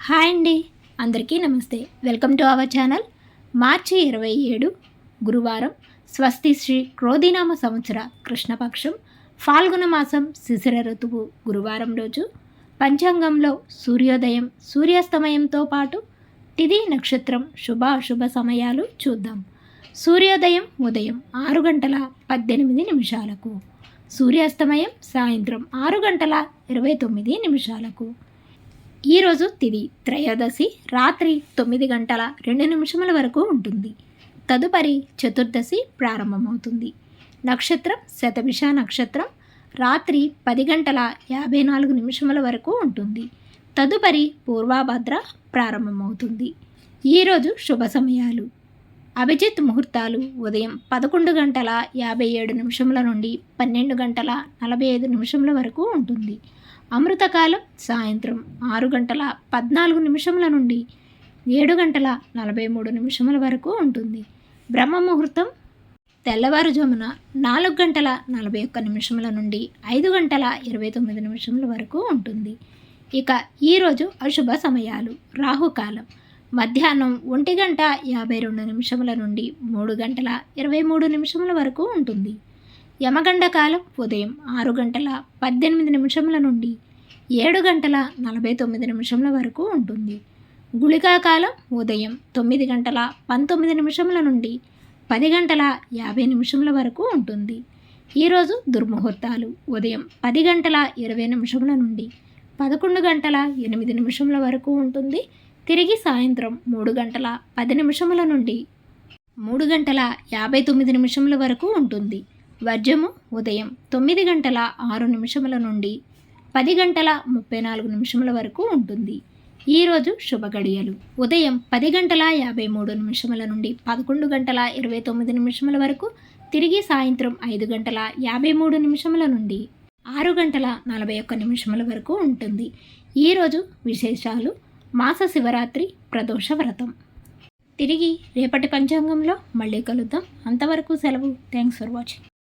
Hi అండి, అందరికీ నమస్తే. Welcome to our channel. మార్చి 27 గురువారం, స్వస్తి శ్రీ క్రోధినామ సంవత్సర కృష్ణపక్షం, ఫాల్గుణ మాసం, శిశిర ఋతువు గురువారం రోజు పంచాంగంలో సూర్యోదయం సూర్యాస్తమయంతో పాటు తిథి నక్షత్రం శుభ అశుభ సమయాలు చూద్దాం. సూర్యోదయం ఉదయం 6 గంటల 18 నిమిషాలకు, సూర్యాస్తమయం సాయంత్రం 6 గంటల 29 నిమిషాలకు. ఈరోజు తిథి త్రయోదశి రాత్రి 9 గంటల 2 నిమిషముల వరకు ఉంటుంది. తదుపరి చతుర్దశి ప్రారంభమవుతుంది. నక్షత్రం శతభిష నక్షత్రం రాత్రి 10 గంటల 54 నిమిషముల వరకు ఉంటుంది. తదుపరి పూర్వభద్ర ప్రారంభమవుతుంది. ఈరోజు శుభ సమయాలు: అభిజిత్ ముహూర్తాలు ఉదయం 11 గంటల 57 నిమిషముల నుండి 12 గంటల 45 నిమిషముల వరకు ఉంటుంది. అమృతకాలం సాయంత్రం 6 గంటల 14 నిమిషముల నుండి 7 గంటల 43 నిమిషముల వరకు ఉంటుంది. బ్రహ్మ ముహూర్తం తెల్లవారుజామున 4 గంటల 41 నిమిషముల నుండి 5 గంటల 29 నిమిషముల వరకు ఉంటుంది. ఇక ఈరోజు అశుభ సమయాలు: రాహుకాలం మధ్యాహ్నం 1 గంట 52 నిమిషముల నుండి 3 గంటల 23 నిమిషముల వరకు ఉంటుంది. యమగండ కాలం ఉదయం 6 గంటల 18 నిమిషముల నుండి 7 గంటల 49 నిమిషముల వరకు ఉంటుంది. గుళికా కాలం ఉదయం 9 గంటల 19 నిమిషముల నుండి 10 గంటల 50 నిమిషముల వరకు ఉంటుంది. ఈరోజు దుర్ముహూర్తాలు: ఉదయం 10 గంటల 20 నిమిషముల నుండి 11 గంటల 8 నిమిషముల వరకు ఉంటుంది. తిరిగి సాయంత్రం 3 గంటల 10 నిమిషముల నుండి 3 గంటల 59 నిమిషముల వరకు ఉంటుంది. వర్జము ఉదయం 9 గంటల 6 నిమిషముల నుండి 10 గంటల 34 నిమిషముల వరకు ఉంటుంది. ఈరోజు శుభ గడియలు: ఉదయం 10 గంటల 53 నిమిషముల నుండి 11 గంటల 29 నిమిషముల వరకు, తిరిగి సాయంత్రం 5 గంటల 53 నిమిషముల నుండి 6 గంటల 41 నిమిషముల వరకు ఉంటుంది. ఈరోజు విశేషాలు: మాస శివరాత్రి, ప్రదోష వ్రతం. తిరిగి రేపటి పంచాంగంలో మళ్ళీ కలుద్దాం. అంతవరకు సెలవు. Thanks for watching.